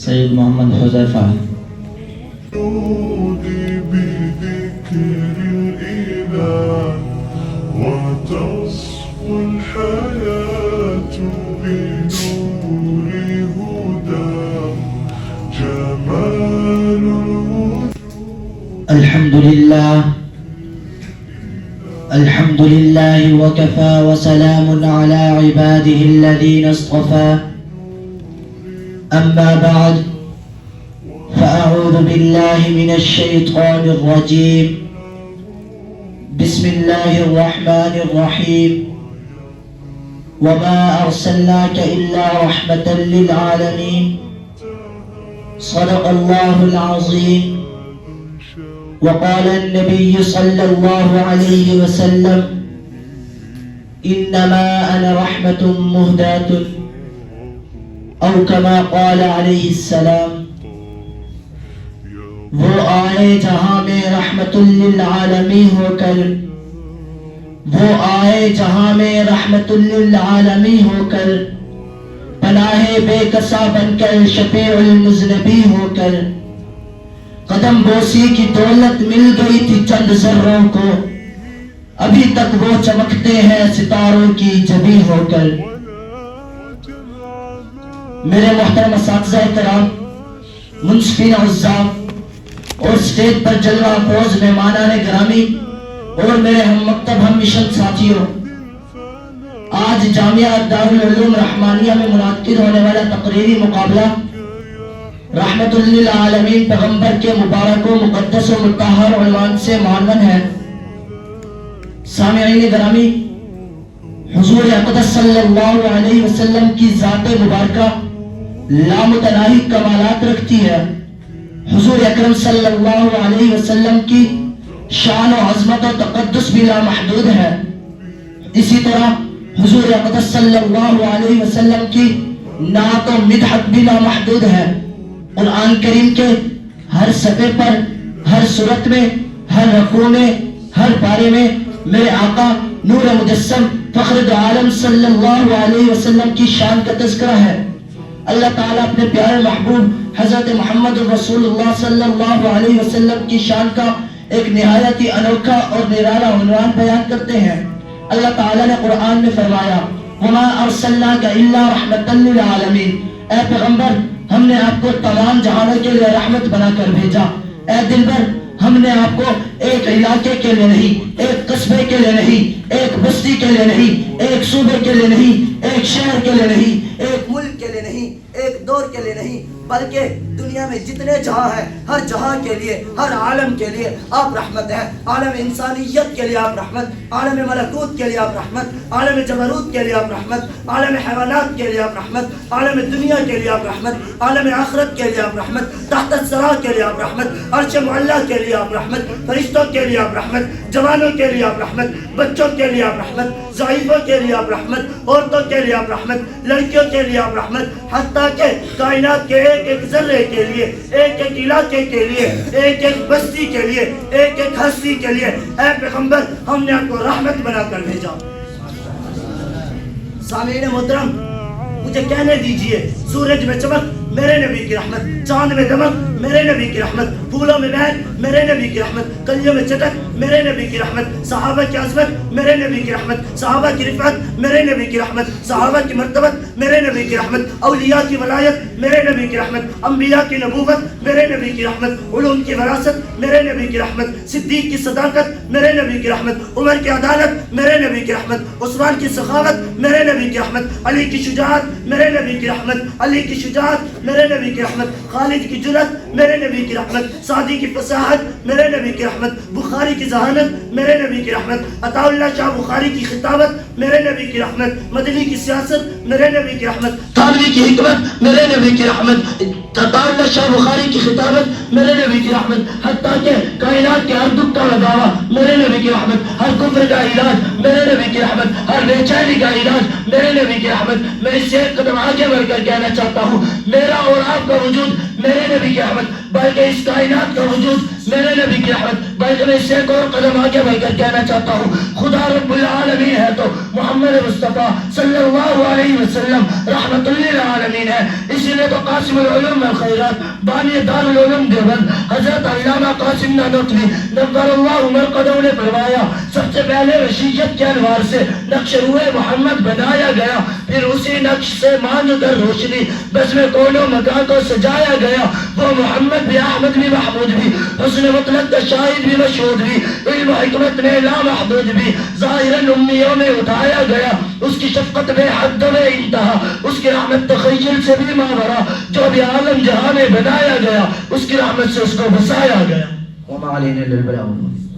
سید محمد حذیفہ الحمد لله وكفى وسلام على عباده الذين اصطفى أما بعد فأعوذ بالله من الشيطان الرجيم بسم الله الرحمن الرحيم وما أرسلناك إلا رحمة للعالمين صدق الله العظيم وقال النبي صلى الله عليه وسلم إنما أنا رحمة مهداة أو كما قال عليه السلام وہ آئے جہاں میں رحمت للعالمین ہو کر وہ آئے جہاں میں رحمت للعالمین ہو کر پناہ بے کسا بن کر شفیع المذنبین ہو کر قدم بوسی کی دولت مل گئی تھی چند ذروں کو ابھی تک وہ چمکتے ہیں ستاروں کی جبی ہو کر میرے محترم اساتذہ کرام منصفین عزام اور سٹیج پر جلوہ افروز مہمانان گرامی اور میرے ہم مکتب ہم مشن ساتھیوں، آج جامعہ دارالعلوم رحمانیہ میں منعقد ہونے والا تقریری مقابلہ رحمت للعالمین پیغمبر کے مبارک و مقدس و مطہر عنوان سے معنون ہے۔ سامعین گرامی، حضور اقدس صلی اللہ علیہ وسلم کی ذات مبارکہ لامتناہی کمالات رکھتی ہے۔ حضور اکرم صلی اللہ علیہ وسلم کی شان و عظمت و تقدس بھی لامحدود ہے۔ اسی طرح حضور اقدس صلی اللہ علیہ وسلم کی نعت و مدحت بھی لامحدود ہے۔ قرآن کریم کے ہر صفحے پر، ہر سورت میں، ہر رکوع میں، ہر پارے میں میرے آقا نور مجسم فخر دو عالم صلی اللہ علیہ وسلم کی شان کا تذکرہ ہے۔ اللہ تعالیٰ اپنے پیارے محبوب حضرت محمد رسول اللہ صلی اللہ علیہ وسلم کی شان کا ایک نہایت ہی انوکھا اور نرالا عنوان بیان کرتے ہیں۔ اللہ تعالیٰ نے قرآن میں فرمایا وَمَا أَرْسَلْنَاكَ إِلَّا رَحْمَةً لِلْعَالَمِينَ، اے پیغمبر ہم نے آپ کو تمام جہانوں کے لیے رحمت بنا کر بھیجا۔ اے دلبر ہم نے آپ کو ایک علاقے کے لیے نہیں، ایک قصبے کے لیے نہیں، ایک بستی کے لیے نہیں، ایک صوبے کے لیے نہیں، ایک شہر کے لیے نہیں، ایک ملک کے لیے نہیں، ایک دور کے لیے نہیں، بلکہ دنیا میں جتنے جہاں ہیں ہر جہاں کے لیے، ہر عالم کے لیے آپ رحمت ہیں۔ عالم انسانیت کے لیے آپ رحمت، عالم ملکوت کے لیے آپ رحمت، عالم جبروت کے لیے آپ رحمت، عالم حیوانات کے لیے آپ رحمت، عالم دنیا کے لیے آپ رحمت، عالم آخرت کے لیے آپ رحمت، تحت الثری کے لیے آپ رحمت، عرش معلیٰ کے لیے آپ رحمت، فرشتوں کے لیے آپ رحمت، جوانوں کے لیے آپ رحمت، بچوں کے لیے آپ رحمت، ضعیفوں کے لیے آپ رحمت، عورتوں کے لیے آپ رحمت، لڑکیوں کے لیے آپ رحمت، حتیٰ کہ کائنات کے ایک ایک ذرے کے لیے، ایک ایک علاقے کے لیے، ایک ایک بستی کے لیے، ایک ایک ہستی کے لیے اے پیغمبر ہم نے آپ کو رحمت بنا کر بھیجا۔ سامعین محترم مجھے کہنے دیجئے، سورج میں چمک میرے نبی کی رحمت، چاند میں دمک میرے نبی کی رحمت، پھولوں میں مہک میرے نبی کی رحمت، کلیوں میں چٹک میرے نبی کی رحمت، صحابہ کی عظمت میرے نبی کی رحمت، صحابہ کی رفعت میرے نبی کی رحمت، صحابہ کی مرتبت میرے نبی کی رحمت، اولیاء کی ولایت میرے نبی کی رحمت، انبیاء کی نبوت میرے نبی کی رحمت، علوم کی وراثت میرے نبی کی رحمت، صدیق کی صداقت میرے نبی کی رحمت، عمر کی عدالت میرے نبی کی رحمت، عثمان کی سخاوت میرے نبی کی رحمت، علی کی شجاعت میرے نبی کی رحمت، علی کی شجاعت میرے نبی کی رحمت، خالد کی جرأت میرے نبی کی رحمت، سعدی کی فصاحت میرے نبی کی رحمت، بخاری کی ذہانت میرے نبی کی رحمت، عطا اللہ شاہ بخاری کی خطابت میرے نبی کی رحمت، مدنی کی سیاست میرے نبی کی رحمت، تھانوی کی حکمت میرے نبی کی رحمت، عطا اللہ شاہ بخاری کی خطابت میرے نبی کی رحمت، حتیٰ کہ کائنات کے ہر دکھ کا لگاوا میرے نبی کی رحمت، ہر کفر کا علاج میرے نبی کی رحمت، ہر بے چینی کا علاج میرے نبی کی رحمت۔ میں اس سے ایک قدم آگے بڑھ کر کہنا چاہتا ہوں، میرا اور آپ کا وجود میرے نبی کی رحمت، بلکہ اس کائنات کا وجود میرے نبی کی رحمت، بلکہ میں اس سے ایک اور قدم آگے بڑھ کر کہنا چاہتا ہوں، خدا رب العالمین ہے تو محمد مصطفیٰ صلی اللہ علیہ وسلم رحمت للعالمین ہے۔ اسی نے تو قاسم العلوم والخیرات بانی دار العلوم دیوبند حضرت علامہ قاسم نانوتوی نور اللہ مرقدہ نے فرمایا سب سے پہلے وشیت کے انوار سے نقش روح محمد بنایا گیا، پھر اسی نقش سے ماند در روشنی بس میں کون و مکان کو سجایا گیا۔ وہ محمد بھی احمد بھی محمود بھی حسن مطلق شاہد بھی مشہود بھی علم و حکمت میں لا محدود بھی ظاہراً امیوں میں اٹھایا گیا، اس کی شفقت میں حد و انتہا، اس کی رحمت تخیل سے بھی ماورا، جو بھی عالم جہاں میں بنایا گیا اس کی رحمت سے اس کو بسایا گیا۔ وما علینا الا البلاغ۔